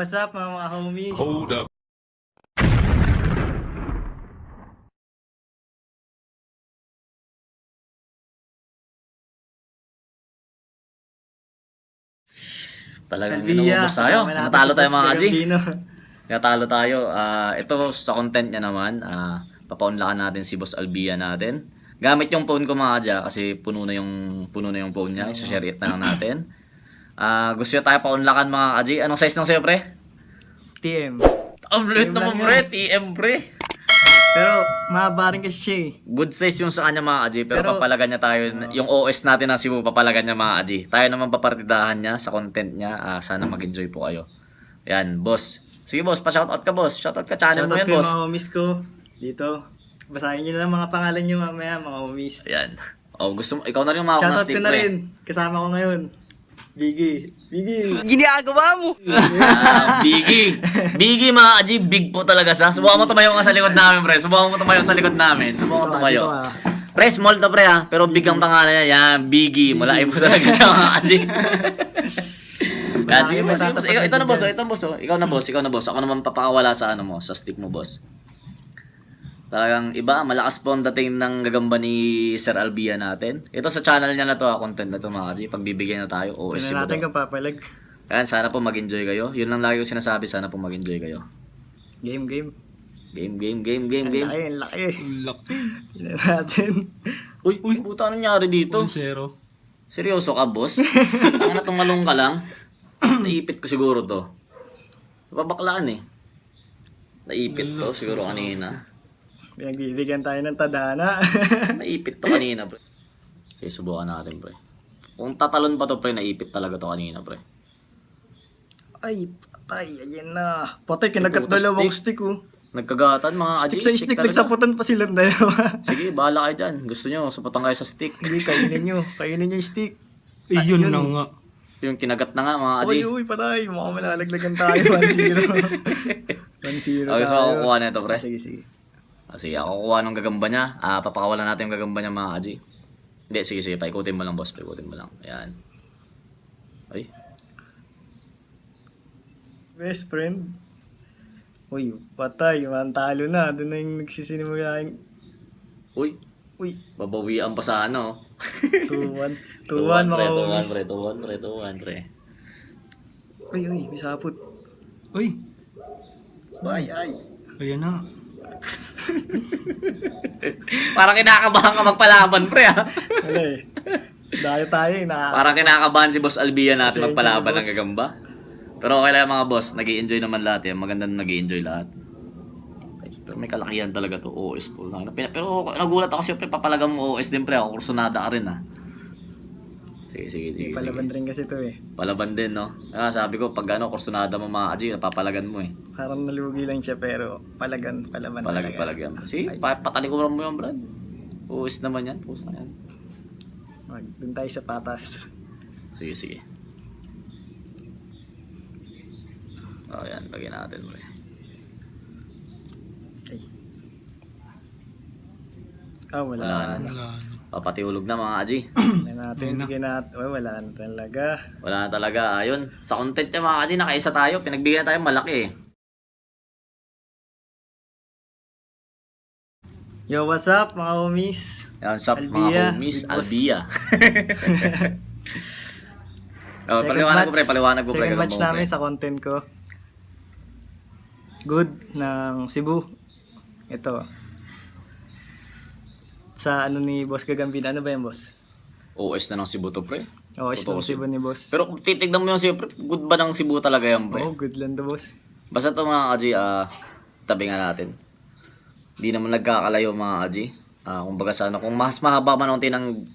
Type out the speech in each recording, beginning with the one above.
what's up mga homies? Hold up. Talagang Alvia, inubos tayo. kasama natin Natalo si tayo Boss mga G. Gagambino. Natalo tayo. Ito sa content niya naman, papaunlakan natin si Boss Alvia natin. Gamit yung phone ko mga G kasi puno na yung phone niya. I-share it na lang natin. Gusto nyo tayo paunlakan mga G. Anong size ng sa'yo pre? TM. Ang lit TM naman lang pre, yan. TM pre. Pero mahaba rin kasi siya eh. Good size yung sa kanya mga G, pero Pero- papalagan niya tayo, yung OS natin ng Cebu, papalagan niya mga G. Tayo naman papartidahan niya sa content niya. Sana mag-enjoy po kayo. Yan, boss. Sige boss, pa-shoutout ka boss. Shoutout ka, channel mo Shoutout yan ko yung boss. mga homies ko dito. Basahin nyo na lang mga pangalan nyo mamaya mga homies. Yan. Oh, gusto mo, ikaw na rin umawak ng Shoutout stick ko na pre. rin. Kasama ko ngayon. Biggie. Biggie mga G, big po talaga siya. Subukan mo tumayo nga sa likod namin pre. Subukan mo tumayo sa likod namin. Subukan mo tumayo. Dito, Pre, small to pre ha, pero big ang pangalan niya. Yan, Biggie. Malaki po talaga siya mga G. Yan, sige boss, sige, boss. Ito na boss, ito boss. Ikaw na boss. Ako naman papakawala sa ano mo, sa stick mo boss. Talagang iba, malakas po ang dating ng gagamba ni Sir Alvia natin. Ito sa channel niya na to, content na to mga G. Pagbibigyan na tayo, OS Tignan natin Cebu. kung papalag. Ayan, sana po mag-enjoy kayo. Yun lang lagi ko sinasabi, sana po mag-enjoy kayo. Game. Game. Ang laki. Tignan natin. Uy, puta, anong nangyari dito? 0. Seryoso ka, boss? Ang natumalong ka lang? Naipit ko siguro to. Napabaklaan eh. Naipit to siguro kanina. Pinagbibigyan tayo ng tadhana. Naipit to kanina, pre. Okay, subukan natin, pre. Kung tatalon pa to, pre, naipit talaga to kanina, pre. Ay, patay. Ayan na. Patay, kinagat Puta, dalawang stick oh. Nagkagatan, mga Stick aji. sa stick, talaga. nagsaputan pa silang dalawa. Sige, bahala kayo dyan. Gusto nyo, saputan kayo sa stick. Hindi, kainin nyo yung stick. Yun na nga. Yung kinagat na nga, mga aji. Uy, patay. Mukhang malalaglagan tayo. 1-0. 1-0 Okay, so tayo. ako kukuha na ito, pre. Sige. Sige, ako kukuha ng gagamba niya. Papakawalan natin yung gagamba niya, mga aji. Hindi, sige. Paikutin mo lang, boss. Paikutin mo lang. Ayan. Ay. Best friend. Uy, patay. Talo na. Doon na yung nagsisinimula yung... Uy. Uy, Babawian pa sa ano. 2-1. 2-1 mga homies. 2-1, pre. Uy, may sapot. Uy, Ay. ayan na. Parang kinakabahan ka magpalaban, pre, ha? Wala eh. Dayo tayo eh. Parang kinakabahan si Boss Alvia natin Pasensya magpalaban na, ng boss. gagamba. Pero okay lang mga boss, nag-i-enjoy naman lahat yan. Maganda na nag-i-enjoy lahat. Ay, pero may kalakihan talaga to, OS po. Pero nagulat ako siyempre, papalagan mo OS din pre, ako kursunada ka rin ha. Sige. Palaban rin kasi to eh. Palaban din, no? Sabi ko, pag kursunada mo mga aji, napapalagan mo eh. Parang nalugi lang siya pero palaban talaga. Palagyan mo. Sige, patalikuran mo yan, Brad. OS naman yan, post na yan. Doon tayo sa patas. Sige. Oh, yan, lagyan natin mo eh. Wala Wala na. Wala na. Papatiulog na mga aji. Bigyan natin. Wala na talaga. Wala na talaga. Ayun, sa content niya mga aji, nakaisa tayo. Pinagbigyan tayo malaki eh. Yo, what's up mga homies? Yan, sup Alvia, mga homies, big boss. Alvia. Paliwanag ko pre, Second match namin sa content ko. Good ng Cebu. Ito. Sa ano ni Boss Gagambino. Ano ba yan, boss? OS na ng Cebu to pre. Is ng Cebu ni boss. Pero kung titignan mo yung Cebu pre, good ba ng Cebu talaga yan pre? Good lang to, boss. Basta to mga aji, tabi nga natin. Hindi naman nagkakalayo mga aji. Kumbaga sa ano, kung mas mahaba man ang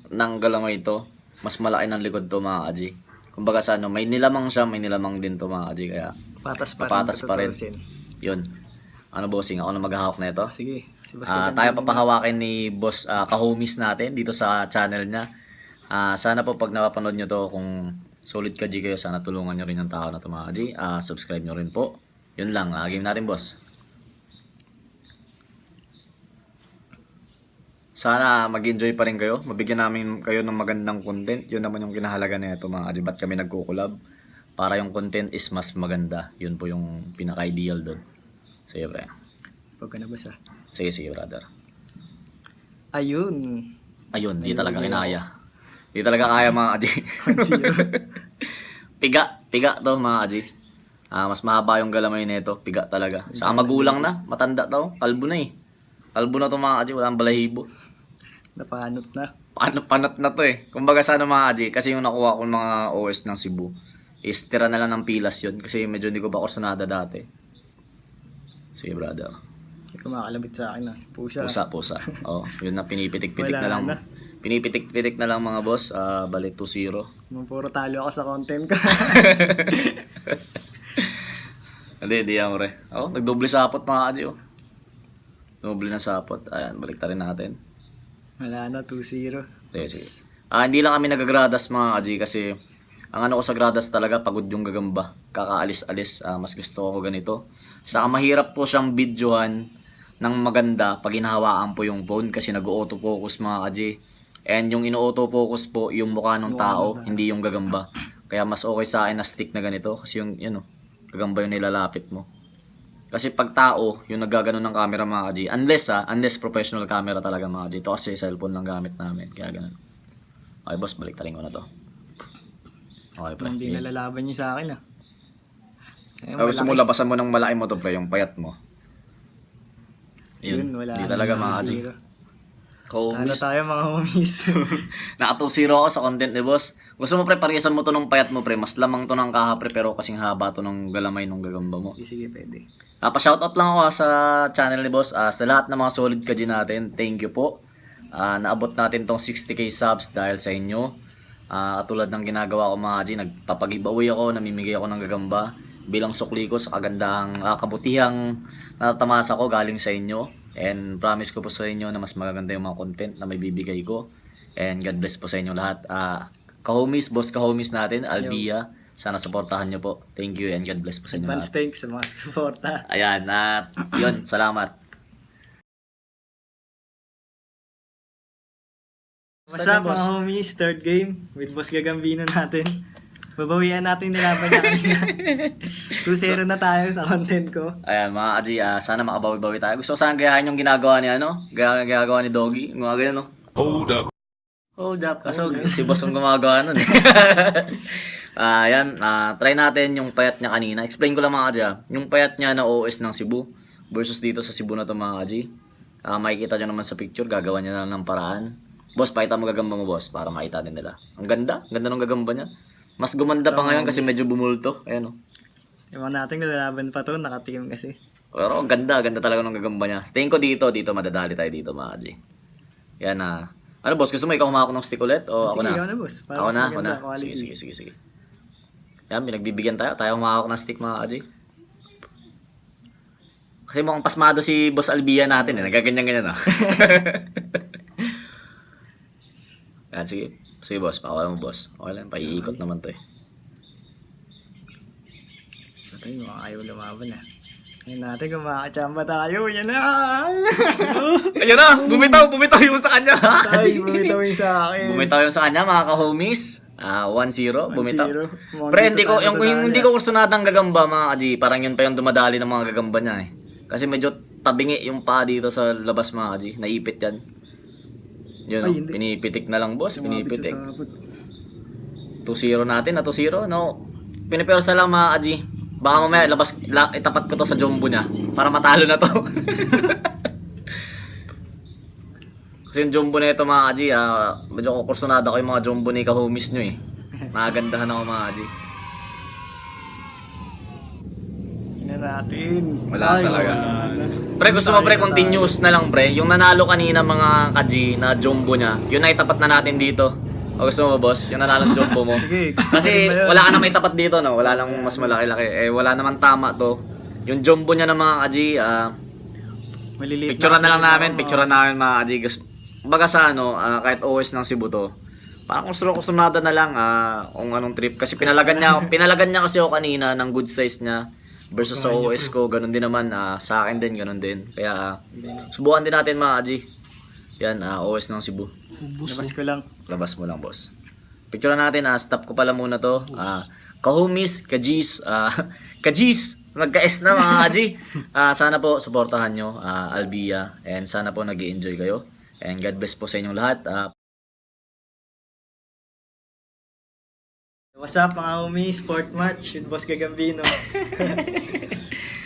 ng galamay ito, mas malaki ng likod to mga aji. Kumbaga sa ano, may nilamang siya, may nilamang din to mga aji. Kaya Patas pa rin. Papatas pa rin. Yun. Ano bossing, ako na maghahawak na ito. Sige. Si Boss Tayo Gagambino. papahawakin ni Boss Kahomies natin dito sa channel niya. Sana po pag napapanood nyo to, kung solid ka G kayo, sana tulungan nyo rin yung tao na to mga G. Subscribe nyo rin po. Yun lang, game natin boss. Sana mag-enjoy pa rin kayo. Mabigyan namin kayo ng magandang content. Yun naman yung kinahalaga na ito mga G. Ba't kami nagkukulab? para yung content is mas maganda. Yun po yung pinaka-ideal doon. Sige, pre. Pag ka nabasa. Sige, sige, brother. Ayun. Ayun, di talaga kinaya. Di talaga kaya mga kaji. Piga to mga kaji. Mas mahaba yung galamay nito, piga talaga. Sa magulang na, matanda to, kalbo na eh. Kalbo na to mga kaji, walang balahibo. Napanot na. Panat na to eh. Kumbaga sana mga kaji, kasi yung nakuha ko mga OS ng Cebu, is tira na lang ng pilas yun. Kasi medyo hindi ko pa kursunada dati. Sige brother. Hindi kumakalabit sa akin na. Pusa. Pusa. Oh, yun na pinipitik-pitik Wala na lang. na. Pinipitik-pitik na lang mga boss. Balik 2-0. Puro talo ako sa content ko. Hindi yan pre. Oh, nagdoble sapot mga kaji oh. Doble na sapot. Ayan, balik rin natin. Wala na, 2-0. Sige. Hindi lang kami nagagradas mga kaji kasi ang ano ko sa gradas talaga pagod yung gagamba. Kakaalis-alis. Mas gusto ko ganito. Saka mahirap po siyang videohan ng maganda pag hinahawakan po yung phone kasi nag-auto-focus mga kaji. And yung ino-auto-focus po yung mukha ng tao, hindi yung gagamba. Kaya mas okay sa akin na stick na ganito kasi yung yun oh, gagamba yung nilalapit mo. Kasi pag tao, yung naggaganon ng camera mga kaji, unless professional camera talaga mga kaji. Ito kasi cellphone lang gamit namin, kaya ganun. Okay boss, balik taling ko na to. Okay pre. Hindi nalalaban niyo sa akin ah. Gusto mo labasan mo ng malaki mo to pre, yung payat mo. Yun, wala. Hindi talaga mga kaji. Ano tayo mga homies? Naka 2-0 ako sa content ni boss. Gusto mo pre, parisan mo to ng payat mo pre. Mas lamang to ng kaha pre, pero kasing haba to ng galamay ng gagamba mo. Sige, pwede. Pa-shoutout lang ako sa channel ni boss. Sa lahat ng mga solid kaji natin, thank you po. Naabot natin tong 60k subs dahil sa inyo. Tulad ng ginagawa ko mga kaji, nagpapag-giveaway ako, namimigay ako ng gagamba bilang sukli ko sa kagandahang kabutihang natatamasa ko galing sa inyo. And promise ko po sa inyo na mas magaganda yung mga content na may bibigay ko. And God bless po sa inyo lahat. Kahomies, boss kahomies natin, Albia. Sana supportahan nyo po. Thank you and God bless po sa inyo Advance lahat. thanks sa mga suporta. Ayan, yun, salamat. What's up mga homies? Third game with Boss Gagambino natin. Babawian natin nilaban niya kanina. 2-0 na tayo sa content ko. Ayan, mga kaji, sana makabawi-bawi tayo. Gusto ko sana gayahin yung ginagawa ni ginagawa ni Doggy. Mga ganyan, no? Hold up. Kaso si boss ang gumagawa nun eh. Ayan, try natin yung payat niya kanina. Explain ko lang mga kaji. Yung payat niya na OS ng Cebu versus dito sa Cebu na to mga kaji. Makikita nyo naman sa picture, gagawa niya lang ng paraan. Boss, pakita mo gagamba mo boss para makita din nila. Ang ganda ng gagamba niya. Mas gumanda pa ngayon kasi medyo bumulto. Ayan o. Ewan natin nalalaban pa to, nakatikim kasi. Pero ang ganda talaga ng gagamba niya. Tingin ko dito madadali tayo dito mga kaji. Yan ano boss, gusto mo ikaw humawak ng stick ulit? O ako na? Sige, ikaw na boss. Para Ako mas na. maganda quality. Sige. Yan, pinagbibigyan tayo. Tayo humawak ng stick mga kaji. Kasi mukhang pasmado si Boss Albia natin eh. Nagaganyan-ganyan ah. Yan, sige. Sige boss, pakawala mo boss. Okay lang, paiikot naman to eh. Ito yung mga ayaw lumaban ah. Ngayon natin kung makakachamba tayo. Yan na! Ayun na! Bumitaw yung sa kanya. Bumitaw yung sa akin. Bumitaw yung sa kanya mga ka-homies. 1-0, bumitaw. 1-0. Pre, hindi ko kursunadang gagamba mga kaji. Parang yun pa yung dumadali ng mga gagamba niya eh. Kasi medyo tabingi yung paa dito sa labas mga kaji. Naipit yan. Yun, Ay, pinipitik na lang boss, pinipitik. 2-0 natin, 2-0, no. Pinipersa lang mga kaji. Baka mamaya itapat ko to sa jumbo niya para matalo na to. Kasi yung jumbo na ito mga kaji, medyo kukursunada ko yung mga jumbo ni kahomies nyo eh. Nakagandahan ako mga kaji. natin. Wala talaga. Pre, gusto mo pre, continuous na lang pre. Yung nanalo kanina mga kaji na jumbo niya, yun na itapat na natin dito. O gusto mo boss, yung nanalo jumbo mo. Sige, Kasi wala ka na may tapat dito no, wala lang mas malaki-laki. Wala naman tama to. Yung jumbo niya ng mga kaji, maliliit picturean na lang namin, picturean namin mga kaji. Baga sa kahit OS ng Cebu to. Parang kusunada na lang kung anong trip. Kasi pinalagan niya kasi ako kanina ng good size niya. Versus sa OS ko, ganun din naman. Sa akin din, ganun din. Kaya, subukan din natin mga kaji. Yan, OS ng Cebu. Labas ko lang. Labas mo lang, boss. Picture natin, stop ko pala muna to. Kahomies, Kajis, Kajis, magka-S na mga kaji. Sana po suportahan nyo Albia, and sana po nag-i-enjoy kayo. And God bless po sa inyong lahat. What's up mga homies? Sport match with Boss Gagambino.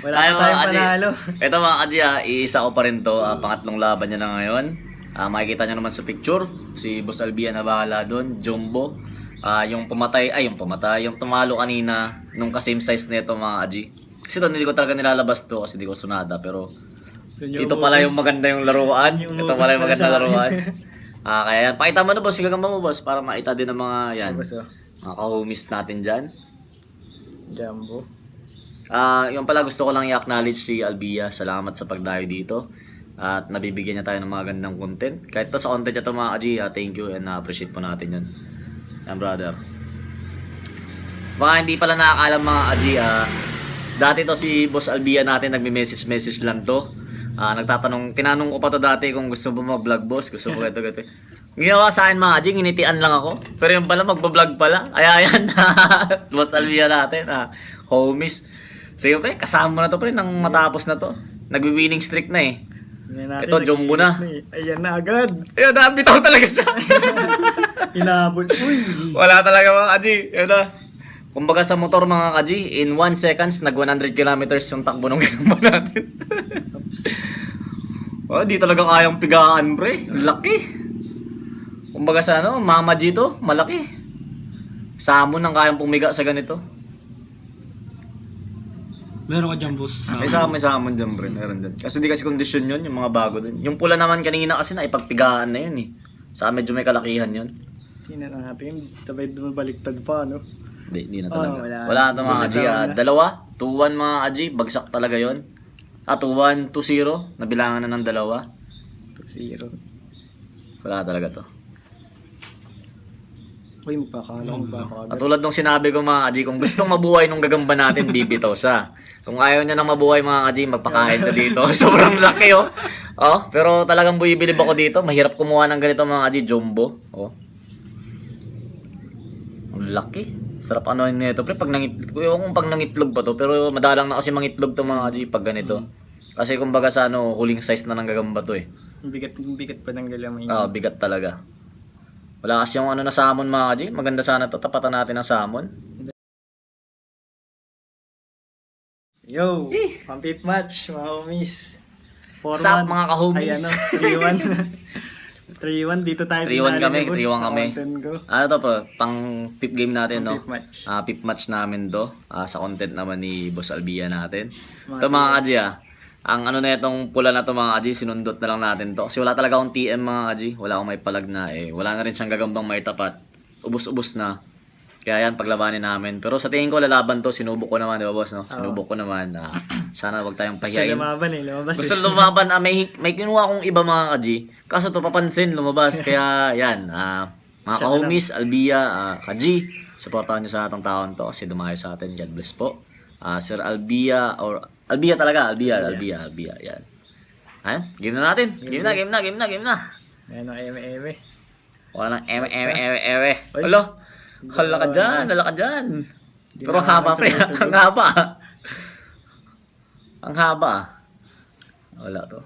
Wala Tayo, pa tayong mga kaji. panalo. Ito mga kaji, iisa ko pa rin to. Pangatlong laban niya na ngayon. Makikita nyo naman sa picture, si Boss Albia na bahala doon, Jumbo. Yung tumalo kanina, nung ka-same size nito mga kaji. Kasi doon hindi ko talaga nilalabas to kasi hindi ko sunada, pero ito pala yung maganda yung laruan. Ito pala yung maganda laruan. Kaya yan, pakita mo na boss, gagamba mo boss, para makita din ng mga yan, mga ka-homies natin dyan. Jumbo. Yung pala gusto ko lang i-acknowledge si Albia. Salamat sa pagdayo dito. At nabibigyan niya tayo ng mga gandang content. Kahit to sa content niya to mga kaji, thank you and appreciate po natin yun. Yan brother. Baka hindi pala nakakaalam mga kaji, dati to si Boss Albia natin nagme-message lang to. Tinanong ko pa to dati kung gusto mo mag-vlog boss, gusto mo ito. Ginawa sa akin mga kaji, nginitian lang ako. Pero yung pala magbablog pala. Ayan, Boss Albia natin, homies. Sige pre, kasama na to pre nang matapos na to. Nagwi-winning streak na eh. Ito, Jumbo na. Ayan na agad. Ayun, nabitaw talaga siya. Inabot. Uy. Wala talaga mga kaji. Ayun na. Kumbaga sa motor mga kaji, in 1 seconds, nag 100 kilometers yung takbo ng gamba natin. Di talaga kayang pigaan pre. Laki. Kumbaga sa Mama G to, malaki. Samon ang kayang pumiga sa ganito. Meron ka dyan, boss. May samon dyan, pre. Meron dyan. Kasi di kasi kondisyon yun, yung mga bago dun. Yung pula naman kanina kasi na ipagpigaan na yun eh. Sa medyo may kalakihan yun. Tingnan natin, sabay bumabaliktad pa, no? Hindi na talaga. Wala na mga kaji. Dalawa, 2-1 mga kaji. Bagsak talaga yun. 2-1, 2-0. Nabilangan na ng dalawa. 2-0. Wala talaga to. Uy, magpakala. Katulad nung sinabi ko mga kaji, kung gustong mabuhay nung gagamba natin, bibitaw siya. Kung ayaw niya nang mabuhay mga kaji, magpakain siya dito. Sobrang laki oh. Pero talagang buibilib ako dito. Mahirap kumuha ng ganito mga kaji, jumbo. Ang laki. Sarap nito pre. Pag nangitlog pa to. Pero madalang na kasi mangitlog to mga kaji pag ganito. Kasi kumbaga sa huling size na ng gagamba to eh. Bigat pa ng galamay. Bigat talaga. Wala kasi yung na salmon mga kaji. Maganda sana to. Tapatan natin ang salmon. Yo! Pang-fifth match, mga homies. 4-1. Sup mga ka-homies? Ayan 3-1. Dito tayo 3-1 kami. 3-1 kami. Ano to po? Pang fifth game natin, no? Fifth match. Fifth match namin to. Sa content naman ni Boss Albia natin. Ito mga kaji ang na itong pula na to mga kaji, sinundot na lang natin to. Kasi wala talaga akong TM mga kaji. Wala akong may palag na wala na rin siyang gagambang may tapat. Ubus-ubus na. Kaya yan, paglabanin namin. Pero sa tingin ko, lalaban to. Sinubok ko naman, di ba boss? No? Sinubok ko naman. Sana wag tayong pahiyain. Gusto lumaban. May kinuha akong iba mga kaji. Kaso to papansin, lumabas. Kaya yan, mga ka-homies, Albia, kaji, supportahan nyo sa atong taon to. Kasi dumayo sa atin. God bless po. Sir Albia, or Albia talaga. Albia. Yan. Game na natin. Game na. Ayan ang eme-eme. Wala nang eme. Alo. Hala ka dyan. Pero ang haba pre. Ang haba. Wala to.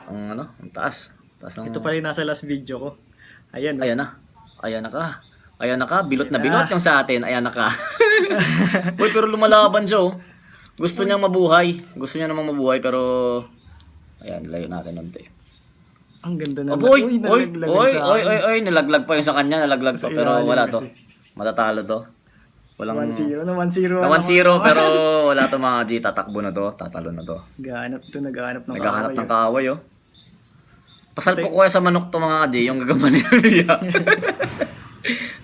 Ang taas. Ito pala yung nasa last video ko. Ayan. Ayan na ka. Bilot na bilot yung sa atin. Ayan na ka. Uy, pero lumalaban siya oh. Gusto niyang mabuhay. Gusto niya namang mabuhay pero ayan, layo natin nante. Ang ganda na. Uy, nalaglag pa yung sa kanya. Nalaglag pa pero wala to. Matatalo to. Walang 1-0 na 1-0. Na 1-0 pero wala to mga G. Tatakbo na to. Tatalo na to. Naghahanap ng kaaway oh. Pasal po ko sa manok to mga G. Yung gagaman niya.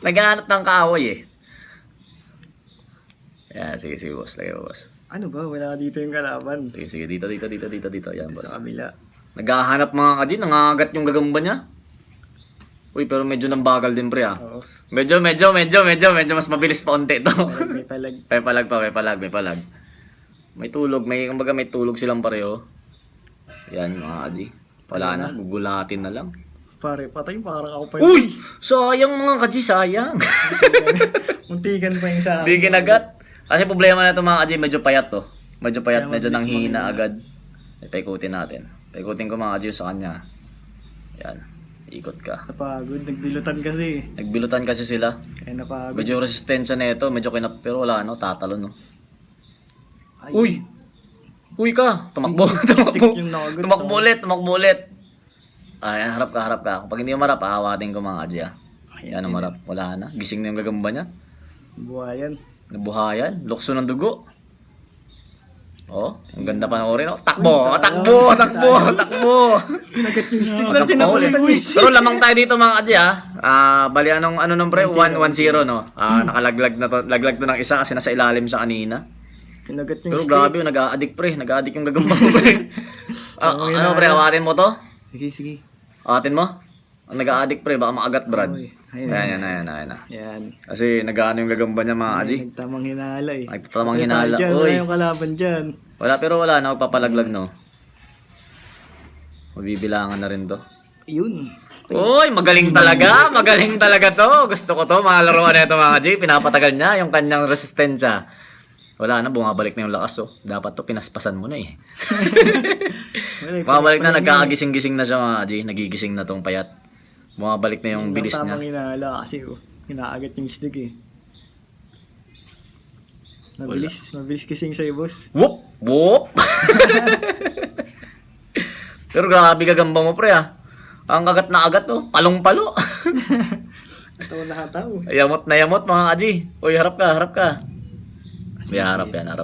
Naghahanap ng kaaway eh. Yeah, sige boss. Lagay mo boss. Ano ba? Wala dito yung kalaban. Sige dito. Yan boss. Sa kabila. Naghahanap mga G. Nangangagat yung gagamba niya. Uy, pero medyo nang bagal din pre Oo. Medyo mas mabilis pa konti ito. May palag. May palag. May tulog silang pareho. Yan mga kaji. Wala na, gugulatin na lang. Pare, patay parang ako pa. Uy! Sayang mga kaji, sayang. Muntikan pa yung sa akin. Di kinagat. Kasi problema na ito mga Kaji, medyo payat to. Medyo payat, Kaya medyo mabilis nanghihina manghina. agad. Paikutin natin. Paikutin ko mga Kaji sa kanya. Yan. Ikot ka. Napagod, nagbilutan kasi. Nagbilutan kasi sila. Kaya napagod. Medyo resistensya na ito, medyo pero wala no, tatalo no. Ay, Uy! Uy ka! Tumakbo! stick yung nakagat. Tumakbo ulit! Ayan, harap ka. Kapag hindi mo marap, aawatin ko mga Kaji ah. Yan ang marap. Wala na. Gising na yung gagamba niya. Buhayan. Nabuhayan. Lukso ng dugo. Oh, ang ganda panoorin. Oh. Takbo! Uy, Takbo! Pinagat yung stick Huwag na kang sinabutan paulit. yung stick. Pero lamang tayo dito mga Kaji ah. Bali anong ano nung pre? 1-1-0 no. Nakalaglag na to. Laglag to ng isa kasi nasa ilalim siya kanina. Pinagat yung Pero stick. grabe, nag-a-addict pre. Nag-a-addict yung gagamba mo pre. Ano pre, awatin mo to? Sige. Awatin mo? Ang nag-a-addict pre, baka makagat Brad. Uy, ayun. Ayan. Yan. Kasi nag-ano yung gagamba niya mga Kaji. Nagtamang hinala eh. Nagtatamang Patay hinala. tayo dyan, Uy. wala yung kalaban dyan. Wala na, magpapalaglag no. Mabibilangan na rin to. Yun. Uy, magaling talaga to. Gusto ko to, mga laruan na ito mga Kaji. Pinapatagal niya yung kanyang resistensya. Wala na, bumabalik na yung lakas oh. Dapat to, pinaspasan mo na eh. Bumabalik na, nagkakagising-gising na siya mga Kaji. Nagigising na tong payat. Bumabalik na yung bilis niya. Tamang hinala kasi hinaagat yung stick eh. Mabilis kasing sa'yo boss. Whoop! Pero grabe gagamba mo pre ah. Ang kagat na agat oh. Palong-palo. Ito nakataw. Yamot na yamot mga Kaji. Uy, harap ka. Harap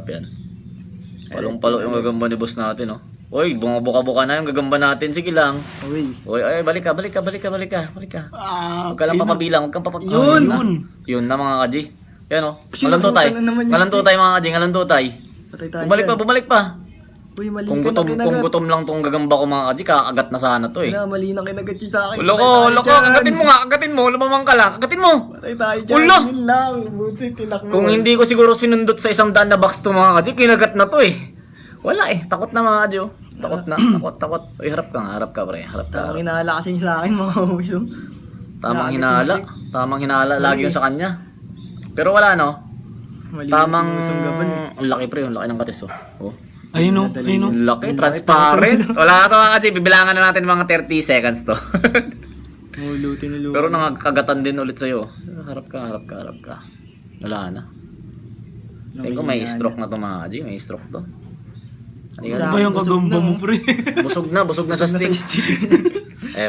yan. Palong-palo yung gagamba ni boss natin oh. Uy, bumabuka-buka na yung gagamba natin. Sige lang. Uy. Uy, ay, balik ka. Huwag ka lang papabilang, huwag kang papabilang. Yun na mga Kaji. Yan oh. Ngalantutay. Nakalimutan na naman yung Ngalantutay mga Kaji, ngalantutay. Patay tayo Bumalik pa. Uy, mali Kung ka na kung kinagat. gutom lang tong gagamba ko mga Kaji, kakagat na sana to eh. Wala, mali na kinagat yun sa akin. Ulo ko, kagatin mo, lumamang ka lang, kagatin mo. Patay tayo dyan. Ulo! Yun lang. Buti tinakbo. Kung hindi ko siguro sinundot sa 100 na box to mga Kaji, kinagat na to eh. Wala eh, takot na mga Kaji oh. Takot. Uy, harap ka pre, harap ka. Tamang hinala kasing sa akin mga uwis oh. Tamang hinala, lagi yung sa kanya. Pero wala no, Mali tamang, yung gaban eh. ang laki pre, ang laki ng katis oh. Ayun o. Ang laki, transparent. Wala to mga Kaji, bibilangan na natin mga 30 seconds to. Tinulutin. Pero nangagkagatan din ulit sa'yo. Harap ka. Wala na. Tingin ko may stroke na to mga Kaji. May stroke to. Ano ba yung kagamba mo, pre? Busog na sa stick.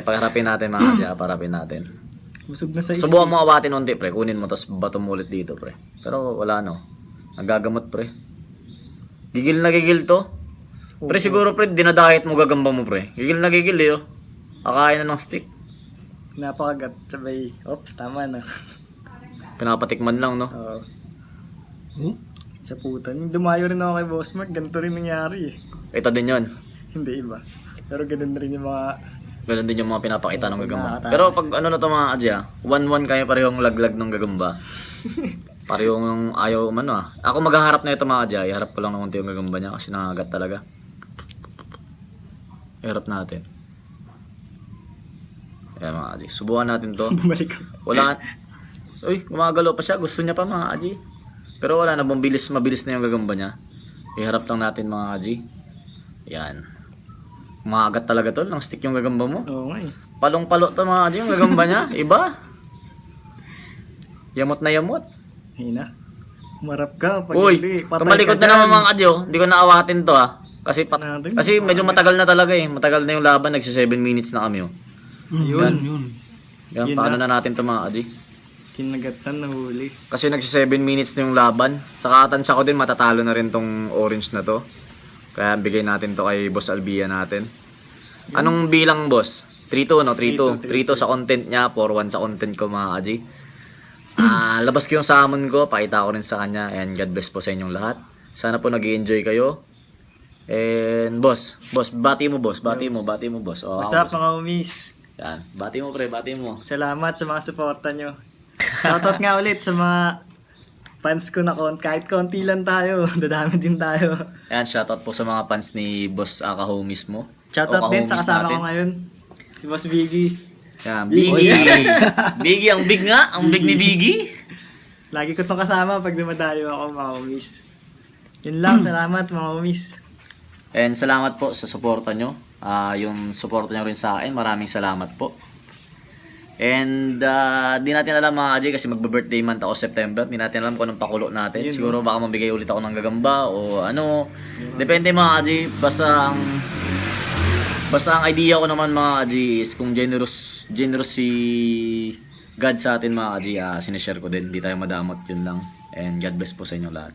Pagharapin natin mga Kaji. Paharapin natin. Busog na sa Subukan mo awatin unti pre. Kunin mo tapos bato mo ulit dito pre. Pero wala no. Nagagamot pre. Gigil na gigil to. Pre siguro pre dinadayet mo gagamba mo pre. Gigil na gigil eh oh. Akain na ng stick. Napakagat. Sabay. Oops, tama na. Pinapatikman lang no. Oo. Sa putan. Dumayo rin ako kay Boss Mark. Ganito rin nangyari eh. Ito din yon. Hindi iba. Pero ganun rin yung mga... Ganun din yung mga pinapakita ng gagamba. nakakatakas. Pero pag ano na to mga Kaji 1-1 kayo parehong laglag ng gagamba. Parehong ayaw ano ah. Ako maghaharap na ito mga Kaji. Iharap ko lang ng konti yung gagamba niya kasi nangagat talaga. Iharap natin. Ayan mga Kaji. Subukan natin to. Bumalik ako. Wala. Uy, gumagalaw pa siya. Gusto niya pa mga Kaji. Pero wala na. Mabilis na yung gagamba niya. Iharap lang natin mga Kaji. Yan. Umagat talaga to. Lang stick yung gagamba mo. Oo nga eh. Palong-palo to mga Kaji yung gagamba niya. Iba. Yamot na yamot. Hina. Umarap ka. Pag Uy, hindi, patay tumalikod ka na naman dyan. mga Kaji oh. Hindi ko naawatin to ah. Natin. Kasi medyo matagal na talaga eh. Matagal na yung laban. Nagsi 7 minutes na kami oh. Yun. Yan, Yun paano na. na natin to mga Kaji? Kinagatan na huli. Kasi nagsi 7 minutes na yung laban. Sa katansya ko din matatalo na rin tong orange na to. Kaya bigay natin to kay Boss Albia natin. Anong bilang boss? 3-2 no? 3-2. 3-2 sa content niya, 4-1 sa content ko mga Kaji. Labas ko yung salmon ko, pakita ko rin sa kanya. And God bless po sa inyong lahat. Sana po nag-i-enjoy kayo. And boss, bati mo boss. Oh, What's up mga umis? yan, bati mo pre, bati mo. Salamat sa mga suporta nyo. Shoutout nga ulit sa mga fans ko na kahit konti lang tayo. Dadami din tayo. Yan, shoutout po sa mga fans ni Boss Akaho mismo. Shoutout O din sa kahomies kasama natin. ko ngayon. Si Boss Biggie. Yan, Biggie. Biggie, ang big nga. Ang big ni Biggie. Lagi ko itong kasama pag dumadayo ako, mga homies. Yun lang, salamat mga homies. And salamat po sa suporta nyo. Yung suporta nyo rin sa akin, maraming salamat po. And di natin alam mga Ajay kasi magbe-birthday month ako September. Di natin alam kung anong pakulo natin. Siguro baka mabigay ulit ako ng gagamba o ano. Depende mga Ajay. Basta ang idea ko naman mga Ajay is kung generous si God sa atin mga Ajay, sinishare ko din. Di tayo madamot, yun lang. And God bless po sa inyo lahat.